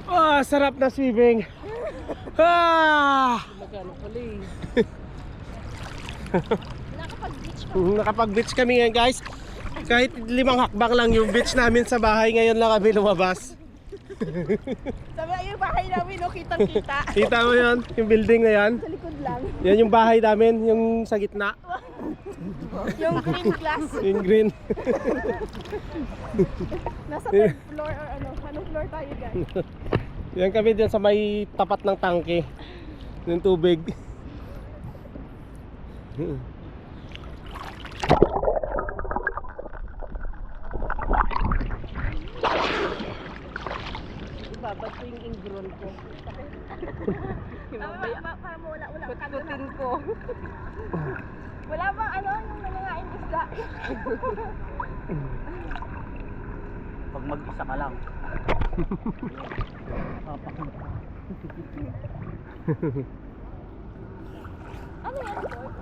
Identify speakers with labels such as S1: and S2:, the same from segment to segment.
S1: Ah, sarap na swimming. Ah! Nakapag-beach kami ngayon, guys. Kahit 5 hakbang lang yung beach namin sa bahay, ngayon lang kami lumabas.
S2: Sabi yung bahay namin, no, kitang-kita.
S1: Kita mo yun, yung building na yan.
S2: Sa likod lang.
S1: Yan yung bahay namin, yung sa gitna.
S2: Yung green glass.
S1: Yung green.
S2: Nasa third floor or ano, anong floor tayo guys?
S1: Yan kami dyan sa may tapat ng tangke ng tubig.
S2: Ibabad ko yung ingron ko. Para mo wala putputin ko. Wala bang ano, yung nangangain isda?
S3: Pag mag-isa ka lang.
S2: Ano yan, Lord?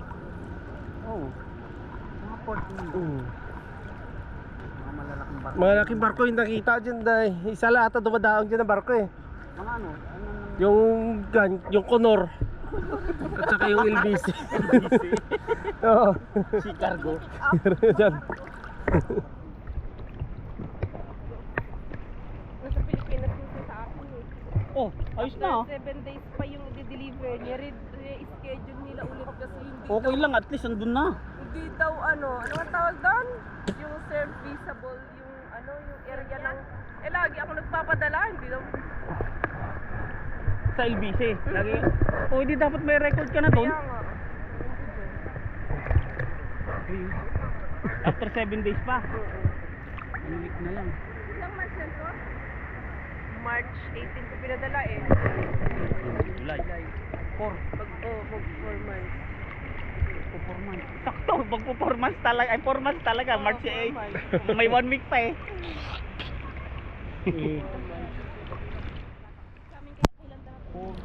S3: Oh. Mga port mo. Mga malalaking barko.
S1: Malaking barko yung nakita dyan, dahil isa lang ata dumadaong dyan na barko eh.
S3: Mga ano?
S1: Yung Conor. At saka yung LBC. Oo.
S3: Si Cargo.
S1: Dyan.
S2: Nasa Pilipinas yung sa akin eh.
S3: Oh, ayos na.
S2: 7 days pa yung i-deliver niya. Schedule nila ulit kasi hindi
S3: Okay lang, at least andun na.
S2: Hindi daw ano ang tawag doon? Yung serviceable, yung ano, yung area ng lagi ako nagpapadala, hindi daw.
S3: Sa LBC. Lagi. Oh, hindi dapat may record ka na doon.
S2: Kaya nga.
S3: After 7 days pa. Ulit na lang.
S2: Ilang months yan to? March 18 ko pinadala eh.
S3: July. 4
S2: Mag 4 months.
S3: Performance. Sakto, mag-performance talaga. Ay, 4 months talaga. March 8. May 1 week pa eh.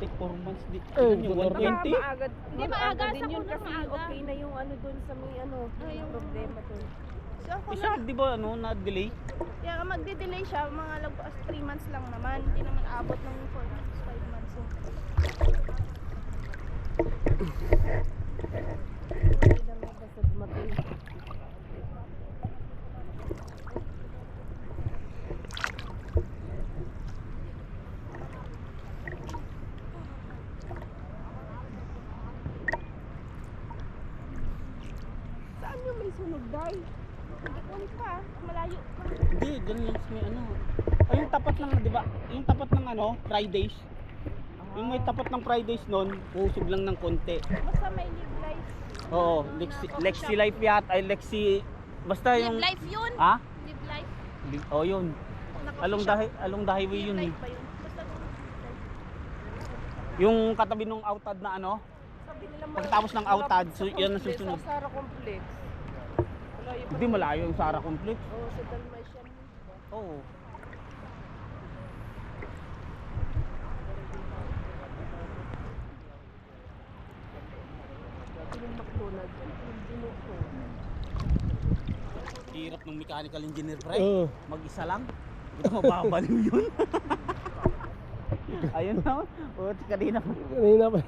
S3: Take 4 months din.
S1: Oh,
S3: Yung
S1: motor
S3: 120?
S2: Hindi maaga din yun kasi okay na yung ano doon sa may ano, yung problema doon.
S4: So ako
S3: Isa, di ba ano, na-delay?
S4: kaya magde-delay siya, mga lagpas 3 months lang naman. Hindi naman abot ng 4 months, 5 months. So,
S2: Hindi lang basta dumating. Saan yung may sunog dahil?
S4: nag-ipon pa, malayo pa.
S3: Hindi, dyan lang sa may ano. Ay, yung tapat ng, di ba? Yung tapat ng ano, Fridays. Yung may tapat ng Fridays nun, usog lang ng konti.
S4: Basta may live life.
S3: Oo, Lexi Life yat, ay Lexi, basta
S4: Live
S3: yung...
S4: life yun.
S3: Ha?
S4: Live life.
S3: Oh, yun. Along the highway
S4: Live
S3: yun eh.
S4: life ba yun? Basta
S3: Yung katabi nung outad na ano,
S2: Sabi nila
S3: pagkatapos ng outad, so yan ang susunod.
S2: Sa Sara Complex. Malayo pa.
S3: Hindi malayo yung Sara Complex.
S2: Oo, sa Dalmatian.
S3: Oo.
S2: Yung McDonald's. Yung binuko.
S3: Hirap ng mechanical engineer, pre.
S1: Oo.
S3: Mag-isa lang. Hindi ka mababaliw yun. Ayun na. O, kanina pa.
S1: Kanina pa.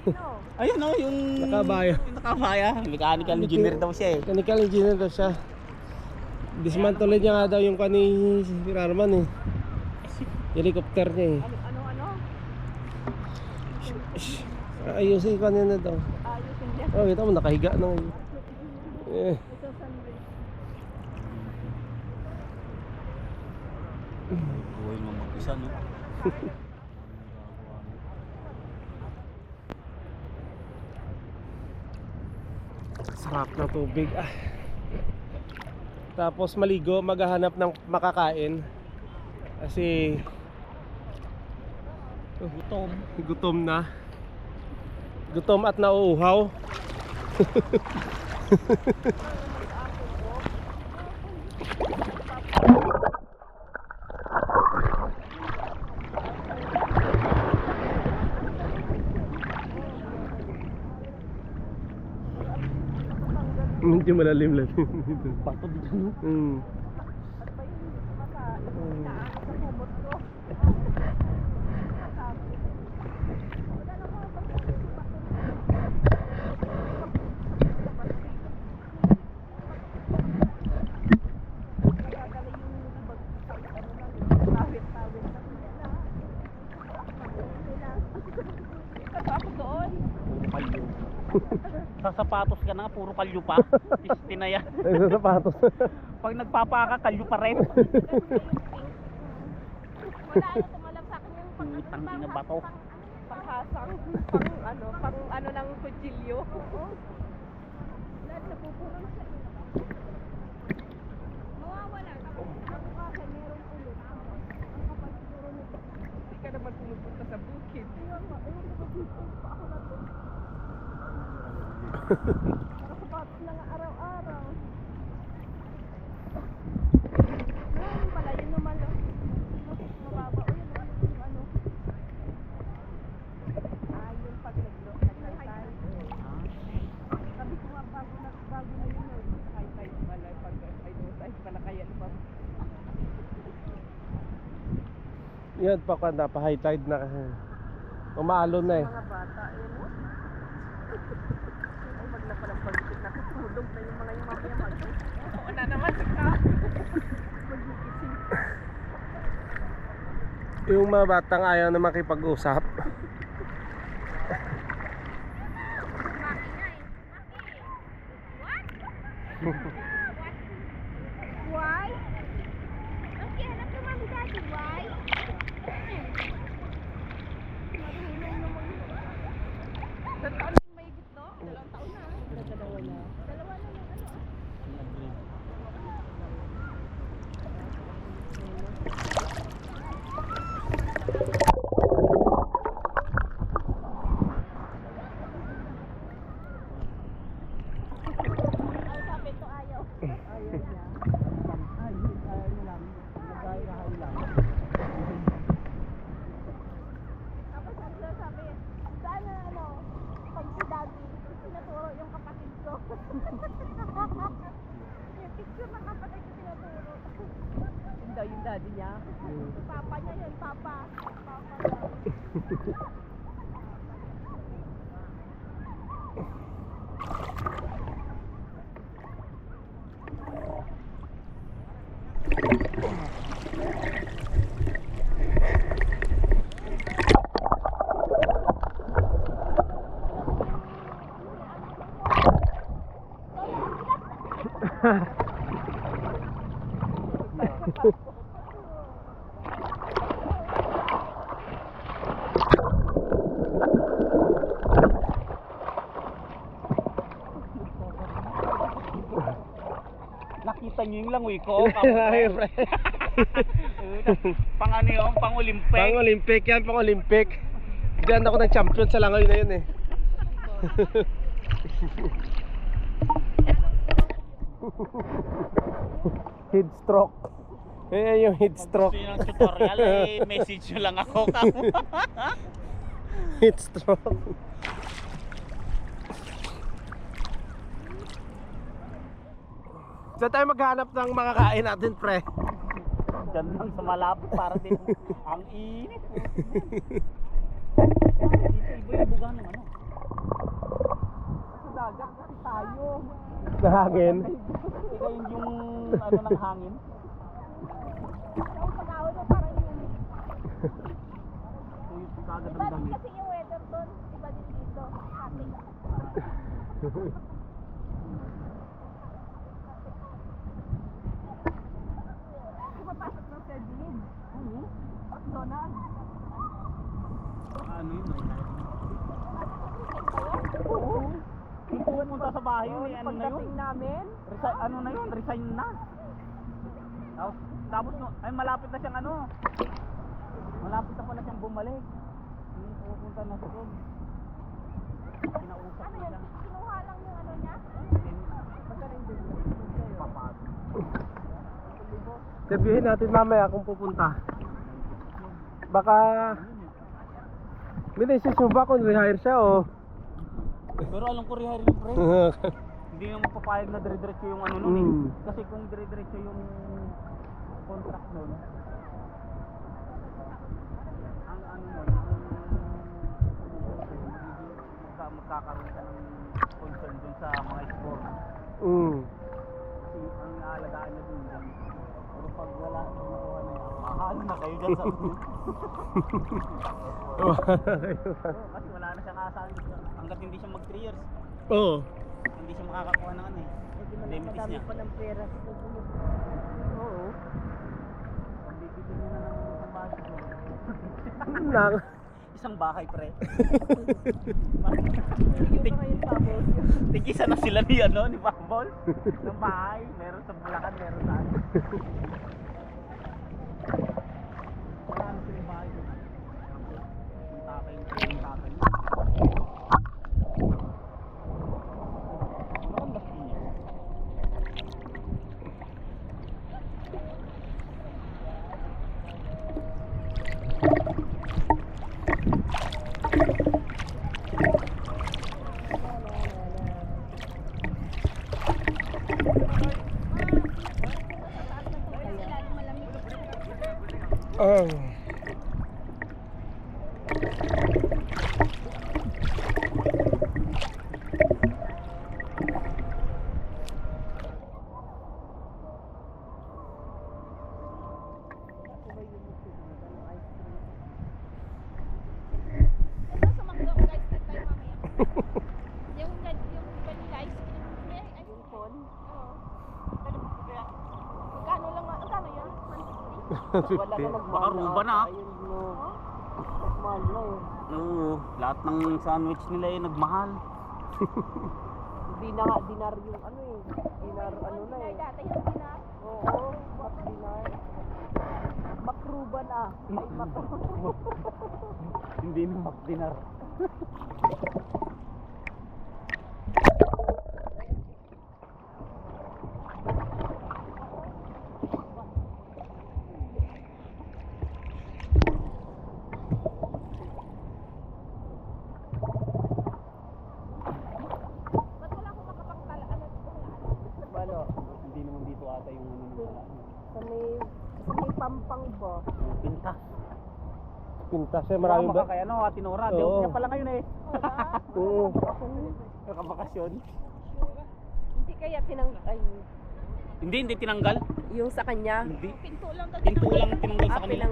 S3: Ayun o, yung...
S1: Nakabaya.
S3: Yung nakabaya. Mechanical engineer daw siya eh.
S1: Mechanical engineer daw siya. Dismantle niya nga daw yung kani Rarman eh. Helicopter niya eh.
S2: Ano?
S1: Ayusin ko na daw.
S2: Ayusin niya.
S1: Oh, kita mo nakahiga na ngayon. Eh.
S2: Ito sunrise.
S3: Buhay mo mag-isa, no?
S1: Sarap ng tubig. Ah. Tapos maligo, maghahanap ng makakain. Kasi gutom na. Gutom at nauuhaw. Medyo malalim lang.
S3: Bato dito, no?
S2: Sa kumot ko.
S3: nagsasapatos ka na nga, puro kalyo pa. Piste na yan.
S1: Nagsasapatos.
S3: Pag nagpapaka, kalyo pa rin.
S4: Wala ano, tumalab sa akin yung pang
S3: Utang ina ba to?
S2: Panghasang, pang ano ng kutsilyo.
S4: lahat napupuno na siya. Mawawala. Tapos kasi meron ulit. Ang kapal siguro nito.
S2: Hindi ka naman pumupunta sa bukid.
S4: Ayun nga, ayun ko dito pa ako na to. Nakasapatos na nga araw-araw. Meron pala, yun naman lang. Mababa. O yun naman yung ano.
S2: Yung pag nag-high sabi ko nga bago na yun high tide pala pag high tide pala kaya diba
S1: Yan pa kanda pa high tide na kasi. Umaalon na eh.
S2: mga bata yun no? Ay wag na palang pagkikit na tutulog na yung mga yung mamaya oo na naman ka magigising
S1: Yung mga batang ayaw na makipag-usap.
S4: Why? Okay, anak ng mami daddy, why? Marunong naman.
S2: ilang taon yung may gitno? 2 taon na dalawa na
S4: Dalawa na ng ano. Ay, sabi ito ayaw.
S2: ayaw niya
S4: Tapos ang sabi, sana ano, pag si daddy, tinaturo yung kapatid ko. Yung picture ng kapatid ko tinaturo.
S2: yun daw yung daddy niya
S4: Papa niya yun, papa. Papa daw.
S3: Nakita nyo yung langoy ko. Pang ano yun, pang Olympic.
S1: Pang Olympic yan, pang Olympic. Diyan ako nag-champion sa langoy na yun eh. Head stroke. Eh yung head stroke.
S3: Gusto nyo ng tutorial, message nyo lang ako.
S1: Head stroke. Saan tayo maghanap ng mga kain natin, pre?
S3: Diyan lang sa malapit para din ang init. Dito iba yung buga ng ano.
S2: sa dagat kasi tayo
S1: Nahangin.
S3: Ika yun yung ano ng hangin.
S4: Yung pag-ahon mo parang yun.
S3: So yung kagad ng
S4: Iba din
S3: damit.
S4: kasi yung weather doon. Iba din dito. Ating.
S2: Pumapasok ng Ferdinand McDonald's
S3: Ano yun? Yung pumunta sa bahay yun, ano na yun?
S2: pagdating namin
S3: Ano na yun? Resign na. Tapos no, ay malapit na siyang ano. Malapit na pala siyang bumalik. Yung pupunta na sa doon. Kinausap
S4: Ano
S3: niya.
S4: yun? Kinuha lang yung ano niya?
S2: magaling din
S3: Papasok.
S1: Sabihin natin mamaya kung pupunta. Baka Binesis mo ba kung rehire siya o?
S3: Pero alam ko rehire yung pre. Hindi naman papayag na dire-diretso yung ano nun eh. Kasi kung dire-diretso yung contract nun, ang ano nun, magkakaroon ka ng concern dun sa mga sport. Kasi ang aalagaan niya dun dyan. Pero pag wala kang nakuha na yan, mahalo na kayo dyan sa kasi wala na siyang asahan dito. Hanggat hindi siya mag 3 years.
S1: Oo.
S3: Hindi siya makakakuha ng ano eh. Limitis
S2: Madami
S3: niya.
S2: pa ng pera. Oo.
S3: Ang bibili niya na ng isang bahay siguro.
S1: Nang.
S3: Isang bahay pre.
S2: Yung pa kayo tapos.
S3: Tigisa na sila ni ano, ni Bambol. Ng bahay. Meron sa Bulacan, meron sa ano. Wala na sila yung bahay doon. Yung tatay niya. Ano ang basti niya?
S1: Ah.
S4: Sa McDo, guys, trip tayo mamaya. Yung vanilla ice cream. May ice cream.
S2: Phone.
S4: Oo. Magkano lang, magkano yun? 150?
S2: Wala na nagmahal.
S3: Baka ruba na.
S2: Ayun no. Nagmahal na eh.
S3: Oo, lahat ng sandwich nila eh nagmahal.
S2: Hindi na nga dinar yung ano eh. Dinar ano na eh.
S4: Dati yung dinar.
S2: Oo, mak dinar. Makruban ah. Ay makruban.
S3: Hindi na makdinar.
S4: Ba't wala akong makapagtala? Ano?
S2: Ano?
S3: Hindi naman dito ata yung ano nila.
S2: Sa may pampang ba?
S3: Pintas.
S1: Pintas eh, maraming
S3: Baka
S1: ba?
S3: kaya no, Atinora.
S1: Oo.
S3: Di niya pala ngayon eh.
S1: Oo.
S3: Kakabakasyon.
S2: Hindi kaya ay
S3: Hindi tinanggal.
S2: yung sa kanya.
S3: Hindi.
S4: Pinto lang.
S3: Pinto lang tinanggal sa kanila.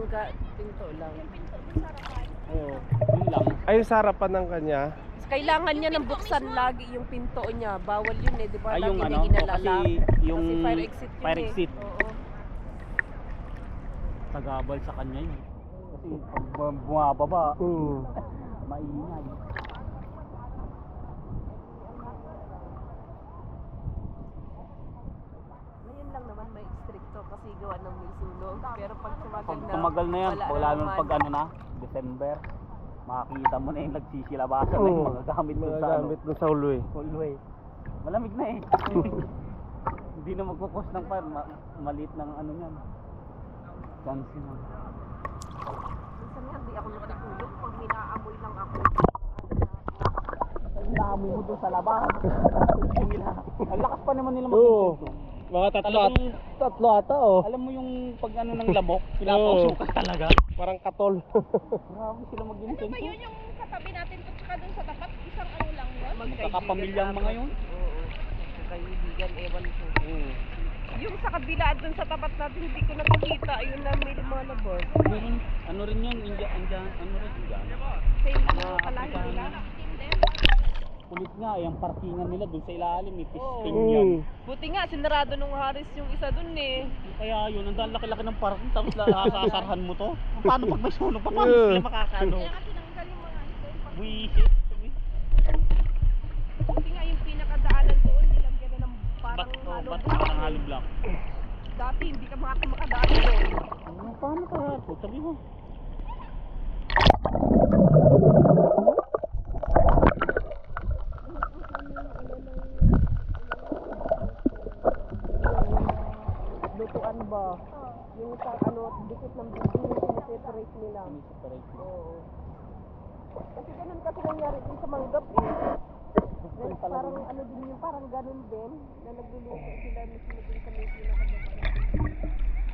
S2: Pinto lang.
S4: Yung pinto dun sa harapan.
S3: Oo, yun lang.
S1: Ayun sa harapan ng kanya.
S2: Kailangan niya
S4: Yung
S2: ng
S4: pinto
S2: buksan
S4: mismo.
S2: lagi yung pinto niya. Bawal yun eh, di ba?
S3: Ay,
S2: Lagi
S3: yung
S2: may
S3: ano, o,
S2: ginalala.
S3: kasi yung
S2: Kasi fire exit yun
S3: fire
S2: eh.
S3: exit.
S2: Oo.
S3: Tagabal sa kanya yun. Kasi pag bumababa, maingay.
S2: Ngayon lang naman may stricto kasi gawa ng may sunog. Pero pag tumagal
S3: Pag
S2: na,
S3: tumagal na yan, wala naman
S2: naman.
S3: pag ano na, December, makakita mo na yung nagsisilabasan na yung mga gamit dun
S1: Mga
S3: sa ano.
S1: gamit dun sa ulo eh.
S3: Ulway. Malamig na eh. Hindi na magkukos ng fire, maliit ng ano yan. Chance na.
S2: Minsan nga, di ako natutulog pag may naamoy lang ako.
S3: Ang dami mo doon sa labas. Ang lakas pa naman nila
S1: Oo.
S3: mag-intento.
S1: Mga
S3: Talagang-
S1: tatlo ata oh.
S3: Alam mo yung pag ano ng lamok, pinapausukan talaga.
S1: Parang katol.
S3: Grabe sila
S4: Ano
S3: mag-intento.
S4: ba yun yung katabi natin at saka dun sa tapat? Isang ano lang yun?
S3: Magkakapamilyang mga yun.
S2: Oo. Kaibigan, ewan ko. Yung sa kabila at dun sa tapat natin, hindi ko nakikita. Ayun na may lumalabas.
S3: Meron, ano rin yun, Indian, ano rin, Indian.
S2: Same
S3: Mga
S2: na kalahin nila.
S4: Team them?
S3: Kulit nga, yung parkingan nila doon sa ilalim, may pisting
S2: Oo.
S3: yan.
S2: Buti nga, sinarado nung Haris yung isa dun eh.
S3: Kaya yun, ang laki-laki ng parking, tapos nakakasarhan mo to. Paano pag may sunog pa, paano
S1: Yeah.
S3: sila makakaano?
S4: Kaya nga tinanggal yung mga ano doon.
S3: Buisit.
S2: Buti nga yung pinakadaanan doon, nilagyan na ng parang
S3: Ba't
S2: halong
S3: parang halo block?
S2: Dati hindi ka makadaan doon.
S3: Ano, paano ka? Sabi mo.
S2: Lutuan ba? Yung sa ano, dikit ng building, sineseparate nila. Oo. Kasi ganun kasi nangyari din sa Manggap eh. Parang ano din yung parang ganun din, na nagluluto sila mismo din sa may pinakadaan.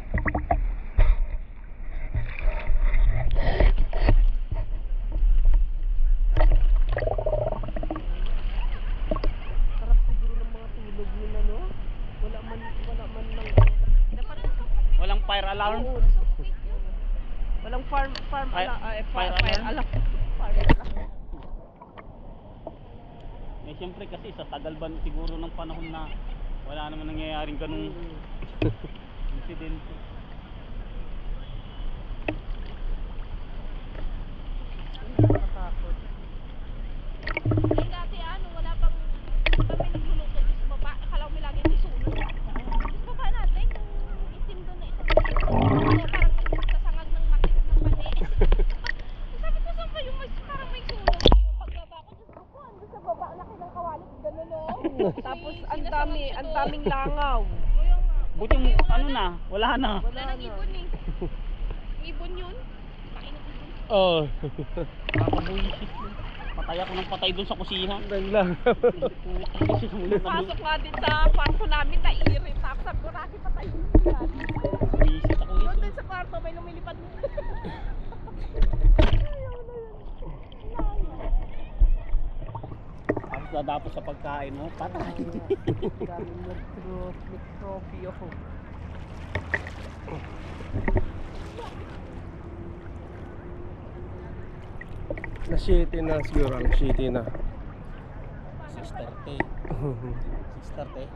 S2: Sarap siguro ng mga tulog nila, no? Wala man lang. Dapat
S3: Walang fire alarm?
S2: Oo. Walang fire
S3: Fire
S2: alarm.
S3: alarm?
S2: Fire alarm.
S3: Eh siyempre kasi sa tagal ba siguro ng panahon na wala naman nangyayaring ganung insidente.
S2: Nakatakot.
S4: Ay, dati wala pang kami nagluluto sa baba. Akala ko may lagi may sunog. Sa baba natin, yung itim doon na ito. Parang sasangag ng matik ng mani. Sabi ko, saan ba yung parang may sunog? Pagbaba ko, Diyos ko, andun sa baba, laki ng kawalit, gano'n o.
S2: Tapos ang daming langaw.
S4: Kaya nga.
S3: Buti mo ano na, wala na.
S4: Wala nang ibon eh. Ibon yun. Laki ng ibon.
S1: Oo.
S3: Nakakabuisit. Patay ako ng patay doon sa kusihan.
S1: Naglang.
S2: Pasok nga din sa kwarto namin, naiirit ako. Sabi ko, Rocky, patayin mo yan.
S3: Buisit ako
S4: Doon
S3: dito.
S4: din sa kwarto, may lumilipad.
S3: Tapos dadapos sa pagkain mo, patay.
S2: Daming nag-trophy ako.
S1: Na shitty na siguro. Na shitty na.
S3: 6:30. 6:30.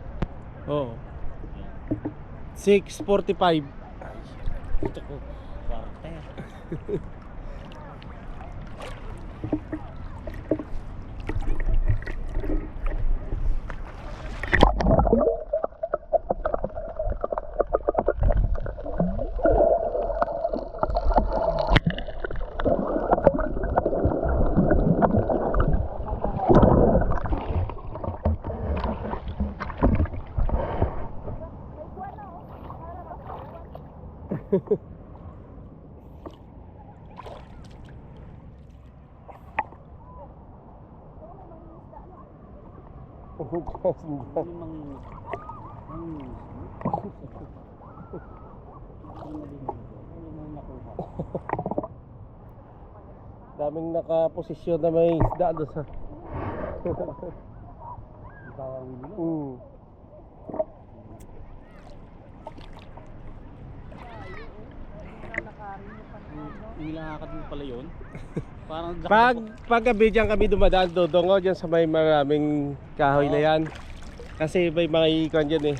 S1: Oo. 6:45.
S3: Ito ko. Quarter.
S1: Daming nakaposisyon na may isda doon sa.
S3: Nilakad mo pala yun? Parang
S1: Pag gabi dyan kami dumadaan, dodongo dyan sa may maraming kahoy na yan. Kasi may mga ikon dyan eh.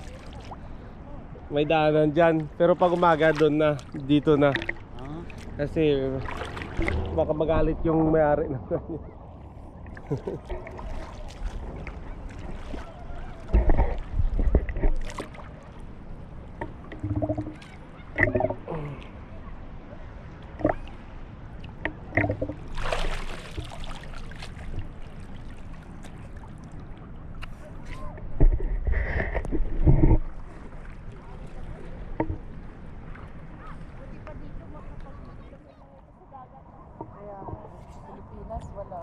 S1: May daanan dyan. Pero pag umaga doon na, dito na.
S3: Ah,
S1: Kasi baka magalit yung may-ari na.
S2: Kaya, Pilipinas, wala.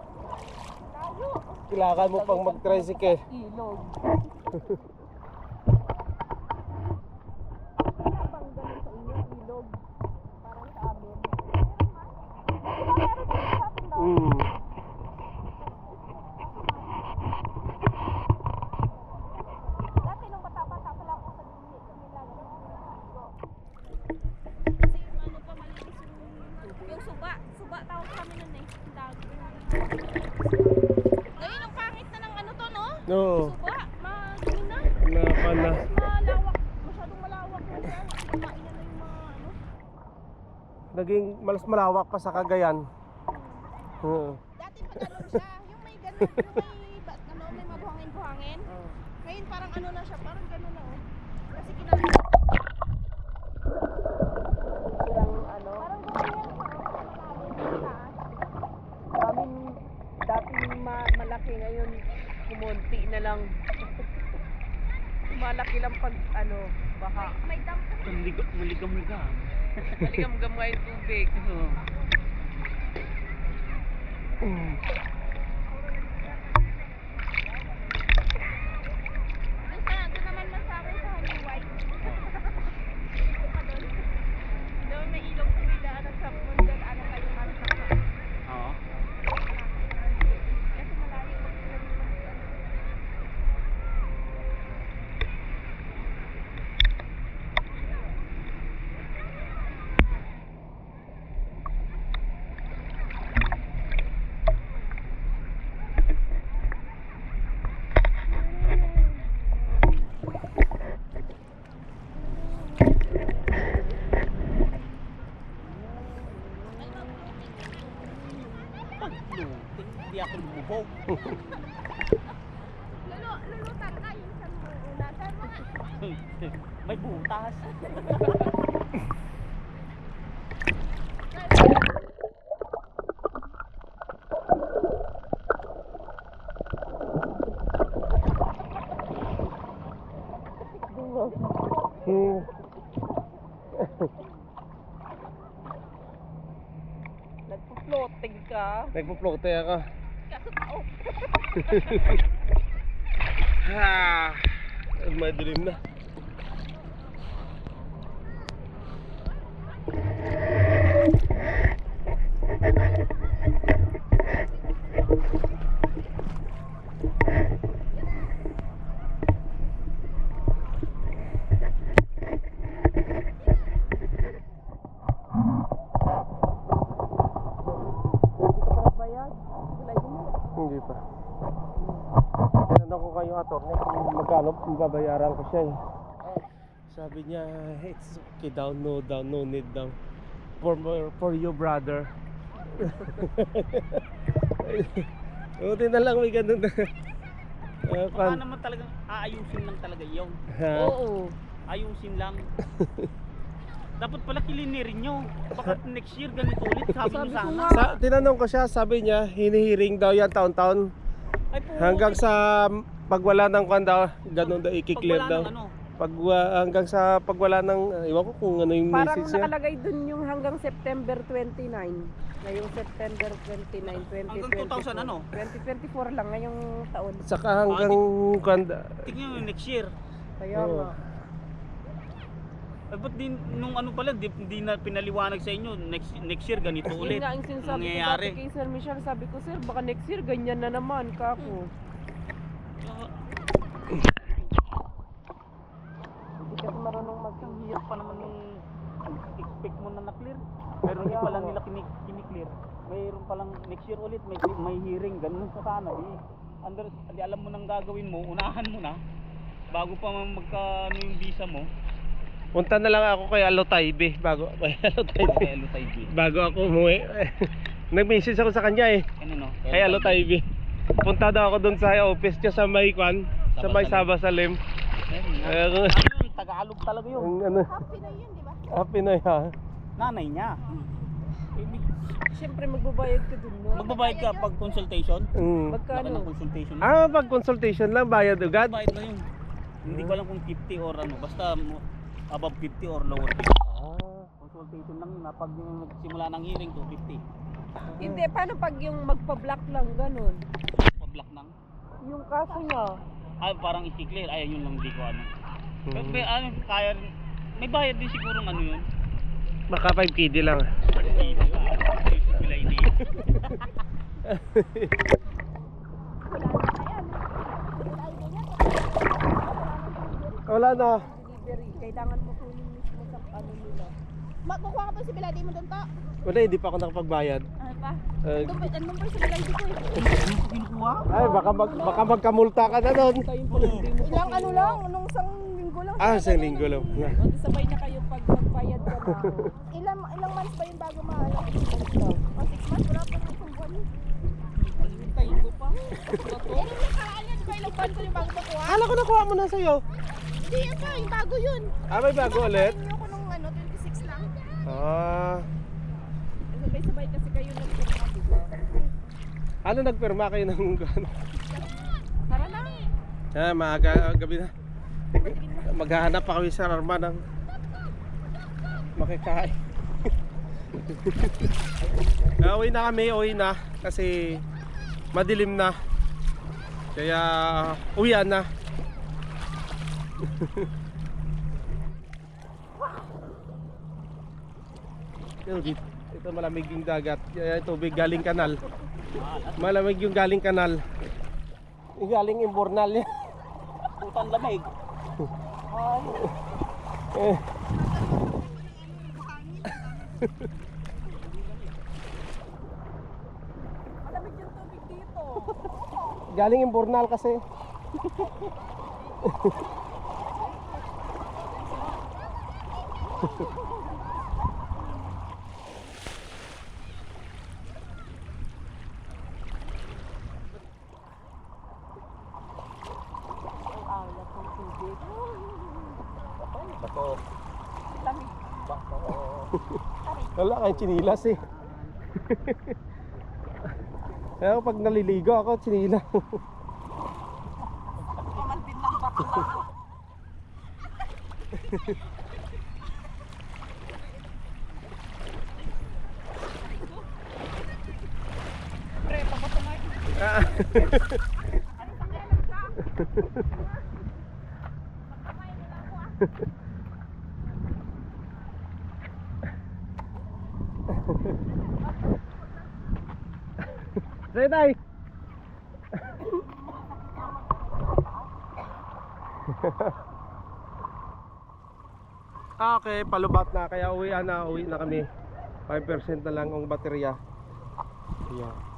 S1: Kailangan mo pang mag-tricycle.
S2: Ilog. Bang ganun sa inyo, ilog. Parang sa amin. Meron din sa atin daw. Dati nung bata-bata pala ako sa Dini, kami lagi nagsigo.
S4: Kasi yung pa malinis yung suba. Suba tawag kami nun eh. Ang tawag. Ngayon ang pangit na ng ano to no?
S1: Oo.
S4: Suba. Maging na.
S1: Na.
S4: Malawak. Masyadong malawak na siya. Kumain na yung mga ano.
S1: Naging malas malawak pa sa Cagayan. Oo.
S4: Dati pagano'n siya. Yung may ganun. Yung may mabuhangin-buhangin. Ngayon parang ano na siya. Parang gano'n na oh. Kasi kinalala.
S2: Silang ano,
S4: Parang gumayan pa. Malalim sa taas.
S2: amin dating malaki ngayon, kumunti na lang. Malaki lang pag ano, baka
S4: May dam kasi.
S3: maligam-ligam.
S2: maligam-gam nga yung tubig.
S4: Doon naman man sa akin sa Honey White. Doon may ilog kami daanan sa Mundan. Ano kayo man sa
S3: Oo.
S4: kasi malayo pag ilog naman.
S3: Hindi ako lumubog.
S4: Lulutan ka yung sa una. Tama.
S3: May butas.
S1: Hmm.
S2: Nagpo-floating ka.
S1: Nagpo-floating ako.
S4: Kaso tao.
S1: Ah, madilim na.
S2: Bayad.
S1: Hindi pa. Tinanong ko kayo attorney kung magkano babayaran ko siya eh. Sabi niya, it's okay daw, no need daw. For you brother. Buti na lang may ganun na.
S3: Baka naman talagang aayusin lang talaga yun.
S2: Oo.
S3: Ayusin lang. Dapat pala kilinirin nyo. Baka next year ganito ulit. Sabi nyo
S2: Sabi ko
S3: sana.
S2: nga.
S1: Tinanong ko siya, sabi niya, hinihiring daw yan taon-taon.
S3: Ay po.
S1: Hanggang sa pagwala ng kwan daw, ganun daw, i-clear daw.
S3: Ano.
S1: Hanggang sa pagwala ng, iwan ko kung ano yung
S2: Parang
S1: message niya.
S2: nakalagay dun yung hanggang September 29. Ngayong September 29, 2024.
S3: Hanggang 2000 ano?
S2: 2024 lang ngayong taon.
S1: Saka hanggang kwan,
S3: Tignan nyo yung next year.
S2: Kaya
S1: Oo.
S2: nga.
S3: Eh, ba't din, nung ano pala, di na pinaliwanag sa inyo, next year ganito
S2: Yun
S3: ulit.
S2: nga ang sinasabi ko
S3: Nangyayari.
S2: dati kay Sir Michelle. Sabi ko, sir, baka next year ganyan na naman, kako. Hindi kasi marunong
S3: Ang hirap pa naman nung expect mo na na-clear. Pero hindi pa lang nila kiniklear. Mayroon pa lang next year ulit, may hearing, ganun sa sana. Di alam mo nang gagawin mo, unahan mo na. Bago pa magka ano yung visa mo.
S1: punta na lang ako kay Alotaybe bago bago ako umuwi. Nag-message ako sa kanya eh.
S3: Ano no?
S1: Kay Alotaybe. Punta daw ako doon sa office niya sa may kwan, sa may Sabasalim.
S3: Ano yun? Tagalog talaga yun.
S1: Ano?
S4: Happy na yun, di ba?
S1: Happy na ha.
S3: Nanay niya.
S2: Siyempre magbabayad ka dun, no?
S3: Magbabayad ka pag consultation? Laki ng
S2: Magkano?
S3: consultation.
S1: Pag consultation lang bayad agad.
S3: Bayad na yun. Hindi ko alam kung 50 or ano. Basta above 50 or lower 50. Consultation lang yun. Pag nagsimula ng hearing, 250.
S2: Hindi, paano pag yung magpa-block lang, ganun?
S3: Pa-block nang.
S2: Yung kaso niya.
S3: Parang i-clear. Ay, yun lang hindi ko ano. Pero ano, kaya rin. May bayad din siguro ano yun.
S1: Baka 5KD lang. Wala na.
S2: Delivery. Kailangan mo kunin mismo sa ano nila.
S4: Makukuha ka pa si Biladi mo doon to.
S1: Wala, hindi pa ako nakapagbayad.
S4: Ano pa?
S1: Eh,
S4: Andun pa si Biladi ko eh.
S3: Kinukuha?
S1: Ay, baka magkamulta ka na doon.
S4: Ilang ano lang, nung isang linggo lang.
S1: Isang linggo lang.
S2: O, sabay na kayo pag magbayad ka na.
S4: Ilang months ba yun bago maalam? 6 months? Wala pa ng isang buwan.
S2: Hintayin mo pa.
S4: Eh, nung nakaraan yan, di ba ilang buwan ko yung bago makuha?
S1: Kala ko nakuha mo na sa'yo.
S4: Hindi, yan pa, yung bago yun.
S1: May bago ulit?
S4: Hindi ko nung 26 lang.
S2: Sabay-sabay kasi kayo ng firma, diba?
S1: Ano nagpirma kayo ng ano?
S4: Tara na.
S1: Maaga, gabi na. Maghahanap pa kami sa Arma ng makikain. Uwi na kasi madilim na. Kaya uwian na. Ito malamig yung dagat. Kaya tubig galing kanal. Malamig yung galing kanal. Yung galing imbornal yan.
S3: Putang lamig.
S2: Malamig yung tubig dito.
S1: Galing imbornal kasi.
S3: Bato.
S2: Lamig.
S3: Bato.
S1: Wala kayong chinilas eh. Kaya pag naliligo ako, chinilas.
S2: Pamantin ng bakla. Pre, papatumay. Ano pangalan ka? Magkamay mo lang ko ah.
S1: Reday! Okay, palubat na kaya uwi na kami. 5% na lang ang baterya. Ayan.